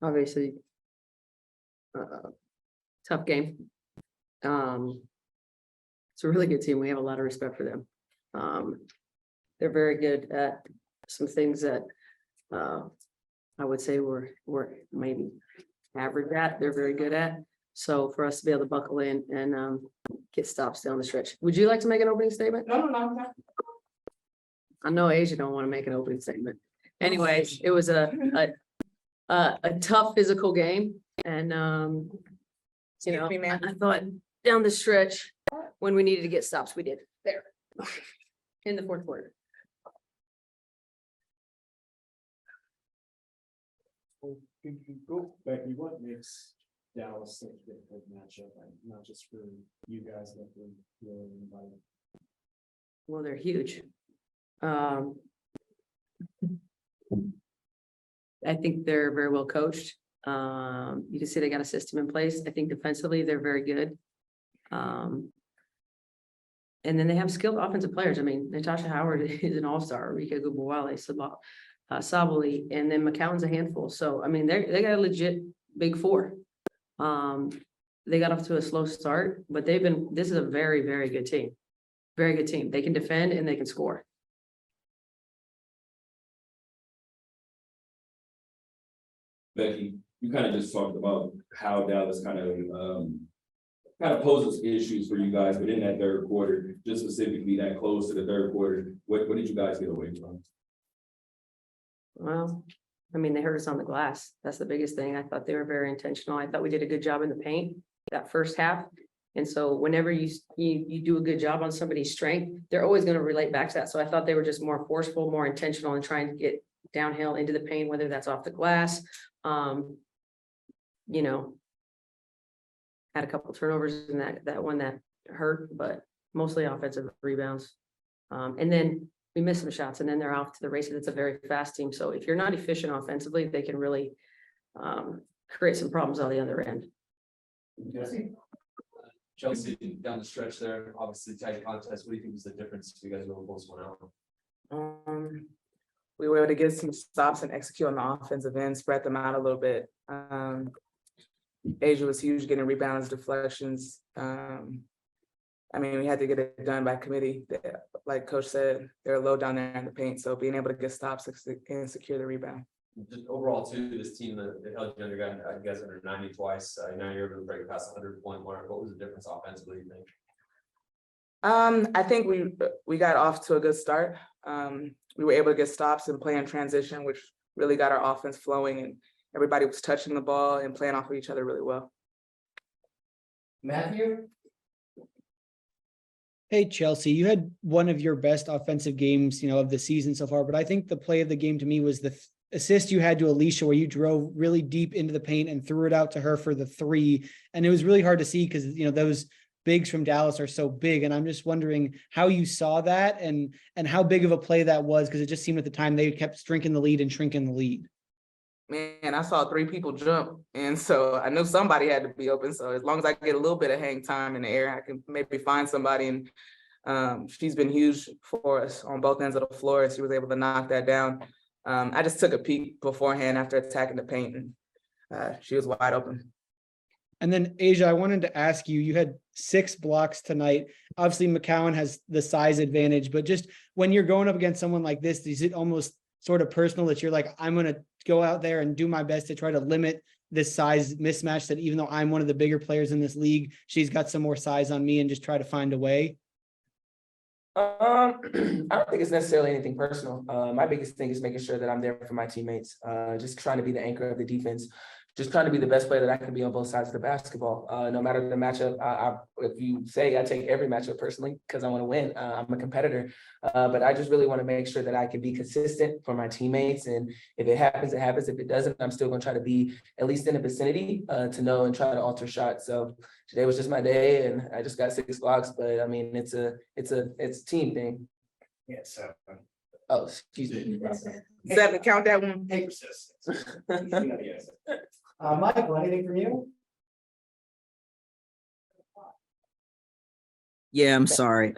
Obviously, tough game. It's a really good team. We have a lot of respect for them. They're very good at some things that I would say we're maybe average at. They're very good at. So for us to be able to buckle in and get stops down the stretch. Would you like to make an opening statement? No. I know Asia don't want to make an opening statement. Anyways, it was a tough physical game, and you know, I thought down the stretch when we needed to get stops, we did there in the fourth quarter. Becky, what makes Dallas such a good matchup, not just for you guys, but for everybody? Well, they're huge. I think they're very well coached. You can see they got a system in place. I think defensively they're very good. And then they have skilled offensive players. I mean, Natasha Howard is an all-star, Rika Gubawale, Sabali, and then McCown's a handful. So, I mean, they got a legit big four. They got off to a slow start, but this is a very, very good team. Very good team. They can defend and they can score. Becky, you kind of just talked about how Dallas kind of poses issues for you guys, but in that third quarter, just specifically that close to the third quarter, what did you guys get away from? Well, I mean, they hurt us on the glass. That's the biggest thing. I thought they were very intentional. I thought we did a good job in the paint that first half. And so whenever you do a good job on somebody's strength, they're always going to relate back to that. So I thought they were just more forceful, more intentional in trying to get downhill into the paint, whether that's off the glass. You know, had a couple turnovers in that one that hurt, but mostly offensive rebounds. And then we missed some shots and then they're off to the races. It's a very fast team. So if you're not efficient offensively, they can really create some problems on the other end. Chelsea down the stretch there, obviously tight contest. What do you think was the difference if you guys were both one out? We were able to get some stops and execute on the offensive end, spread them out a little bit. Asia was huge, getting rebounds, deflections. I mean, we had to get it done by committee. Like Coach said, they're low down there in the paint, so being able to get stops and secure the rebound. Just overall, too, this team that held you under, you guys under 90 twice. Now you're able to break past the 100-point mark. What was the difference offensively, you think? I think we got off to a good start. We were able to get stops and play in transition, which really got our offense flowing, and everybody was touching the ball and playing off of each other really well. Matthew? Hey, Chelsea, you had one of your best offensive games, of the season so far, but I think the play of the game to me was the assist you had to Alicia, where you drove really deep into the paint and threw it out to her for the three. And it was really hard to see because, those bigs from Dallas are so big. And I'm just wondering how you saw that and how big of a play that was, because it just seemed at the time they kept shrinking the lead and shrinking the lead. Man, I saw 3 people jump, and so I knew somebody had to be open. So as long as I get a little bit of hang time in the air, I can maybe find somebody. And she's been huge for us on both ends of the floor. She was able to knock that down. I just took a peek beforehand after attacking the paint, and she was wide open. And then Asia, I wanted to ask you, you had 6 blocks tonight. Obviously, McCowan has the size advantage, but just when you're going up against someone like this, is it almost sort of personal that you're like, I'm going to go out there and do my best to try to limit this size mismatch, that even though I'm one of the bigger players in this league, she's got some more size on me, and just try to find a way? I don't think it's necessarily anything personal. My biggest thing is making sure that I'm there for my teammates, just trying to be the anchor of the defense, just trying to be the best player that I can be on both sides of the basketball. No matter the matchup, if you say I take every matchup personally because I want to win, I'm a competitor, but I just really want to make sure that I can be consistent for my teammates. And if it happens, it happens. If it doesn't, I'm still going to try to be at least in the vicinity to know and try to alter shots. So today was just my day, and I just got 6 blocks. But I mean, it's a team thing. Yeah, so Oh, excuse me. 7, count that one. hey, persistence. Michael, anything from you? Yeah, I'm sorry.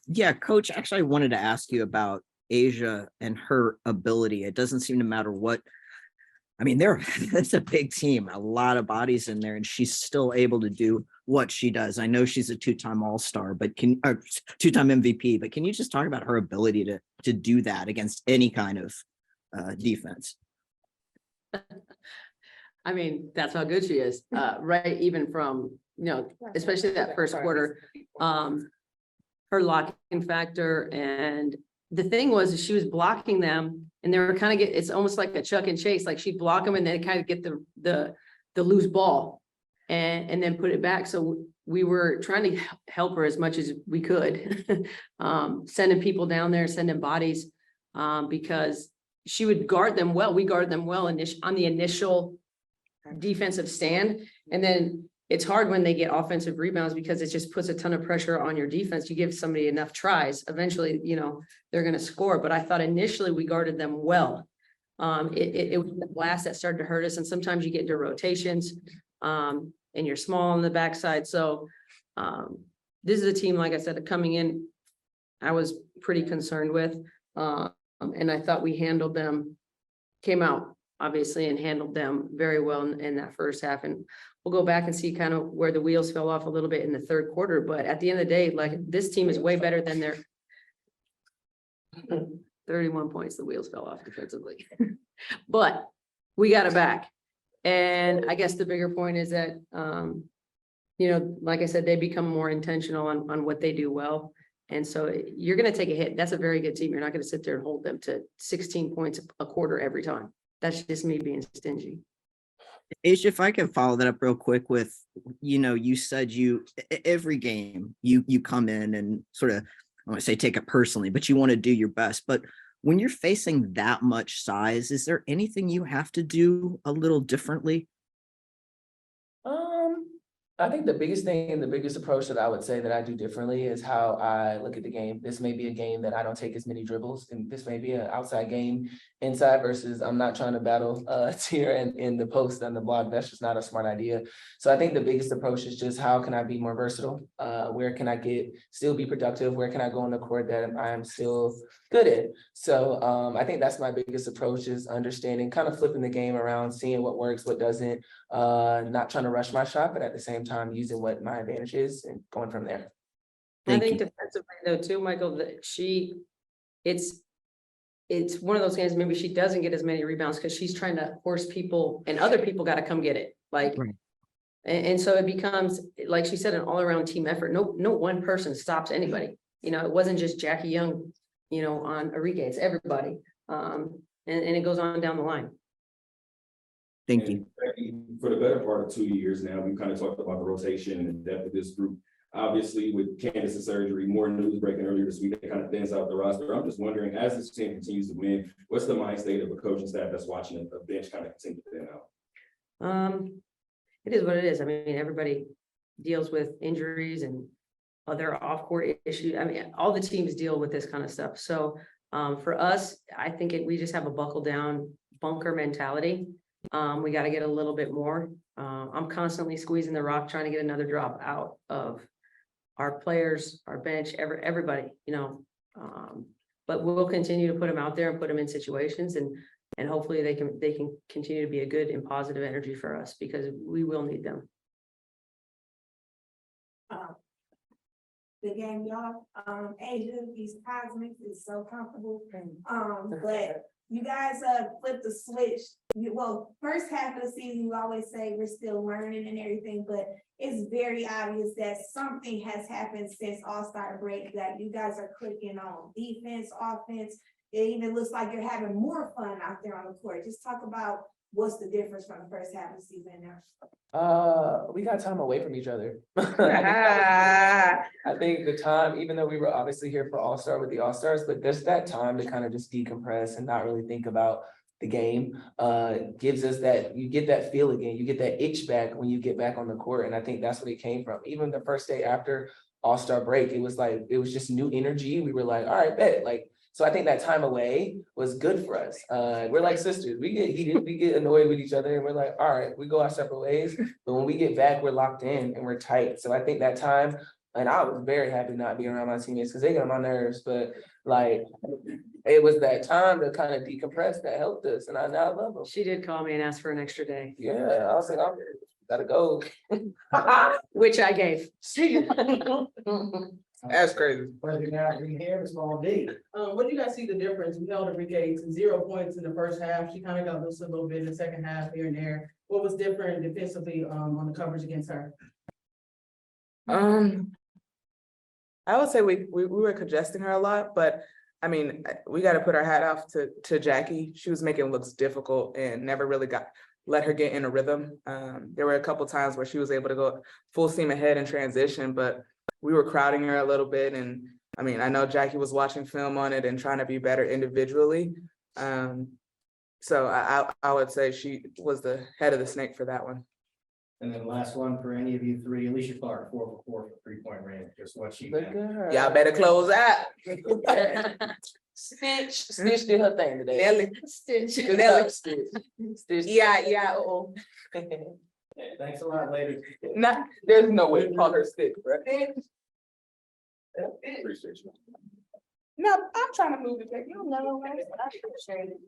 Yeah, Coach, actually, I wanted to ask you about Asia and her ability. It doesn't seem to matter what. I mean, it's a big team, a lot of bodies in there, and she's still able to do what she does. I know she's a two-time All-Star, but two-time MVP, but can you just talk about her ability to do that against any kind of defense? I mean, that's how good she is, right? Even from, especially that first quarter, her locking factor. And the thing was, she was blocking them and they were kind of it's almost like a chuck and chase, like she'd block them and then kind of get the loose ball and then put it back. So we were trying to help her as much as we could, sending people down there, sending bodies, because she would guard them well. We guard them well on the initial defensive stand. And then it's hard when they get offensive rebounds because it just puts a ton of pressure on your defense. You give somebody enough tries, eventually, they're going to score. But I thought initially we guarded them well. It was the blast that started to hurt us. And sometimes you get into rotations and you're small on the backside. So this is a team, like I said, coming in, I was pretty concerned with. And I thought we handled them, came out obviously and handled them very well in that first half. And we'll go back and see kind of where the wheels fell off a little bit in the third quarter. But at the end of the day, like this team is way better than their 31 points. The wheels fell off defensively, but we got it back. And I guess the bigger point is that, like I said, they become more intentional on what they do well. And so you're going to take a hit. That's a very good team. You're not going to sit there and hold them to 16 points a quarter every time. That's just me being stingy. Asia, if I can follow that up real quick with, you said every game you come in and sort of, I want to say take it personally, but you want to do your best. But when you're facing that much size, is there anything you have to do a little differently? I think the biggest thing and the biggest approach that I would say that I do differently is how I look at the game. This may be a game that I don't take as many dribbles, and this may be an outside game inside versus I'm not trying to battle Tier in the post and the block. That's just not a smart idea. So I think the biggest approach is just how can I be more versatile? Where can I still be productive? Where can I go on the court that I am still good at? So I think that's my biggest approach, is understanding, kind of flipping the game around, seeing what works, what doesn't, not trying to rush my shot, but at the same time using what my advantage is and going from there. I think defensively though too, Michael, that it's one of those games, maybe she doesn't get as many rebounds because she's trying to force people and other people got to come get it. Like, right. And so it becomes, like she said, an all around team effort. No one person stops anybody. It wasn't just Jackie Young, on Enrique, it's everybody. And it goes on down the line. Thank you. For the better part of 2 years now, we've kind of talked about the rotation and the depth of this group. Obviously, with Candace's surgery, more news breaking earlier this week, that kind of thins out the roster. I'm just wondering, as this team continues to win, what's the mind state of a coaching staff that's watching a bench kind of continue to thin out? It is what it is. I mean, everybody deals with injuries and other off-court issues. I mean, all the teams deal with this kind of stuff. So for us, I think we just have a buckle down bunker mentality. We got to get a little bit more. I'm constantly squeezing the rock, trying to get another drop out of our players, our bench, everybody, but we'll continue to put them out there and put them in situations and hopefully they can continue to be a good and positive energy for us because we will need them. The game, y'all, Asia, these cosmics is so comfortable. But you guys flipped the switch. First half of the season, you always say we're still learning and everything, but it's very obvious that something has happened since All-Star break that you guys are clicking on defense, offense. It even looks like you're having more fun out there on the court. Just talk about what's the difference from the first half of the season now. We got time away from each other. I think the time, even though we were obviously here for All-Star with the All-Stars, but there's that time to kind of just decompress and not really think about the game. Gives us that, you get that feel again, you get that itch back when you get back on the court. And I think that's what it came from. Even the first day after All-Star break, it was just new energy. We were like, all right, bet. So I think that time away was good for us. We're like sisters. We get heated, we get annoyed with each other, and we're like, all right, we go our separate ways. But when we get back, we're locked in and we're tight. So I think that time, and I was very happy not being around my teammates because they get on my nerves. But it was that time to kind of decompress that helped us, and I now love them. She did call me and ask for an extra day, Yeah, I was like, I'm gotta go. which I gave. That's crazy. Whether you're not in here, it's all day. What do you guys see the difference? We held Enrique to 0 points in the first half. She kind of got loose a little bit in the second half here and there. What was different defensively, on the coverage against her? I would say we were congesting her a lot, but I mean, we got to put our hat off to Jackie. She was making looks difficult and never really let her get in a rhythm. There were a couple times where she was able to go full steam ahead in transition, but we were crowding her a little bit. And I mean, I know Jackie was watching film on it and trying to be better individually. So I would say she was the head of the snake for that one. And then last one for any of you three, Alicia Clark, 4 for 4 for 3-point range, just what she. Look at her. Y'all better close out. Stitch did her thing today. Nelly. Stitch. Yeah. Thanks a lot, later. There's no way to call her Stitch, right? Appreciate you. No, I'm trying to move it back. You know, I appreciate it.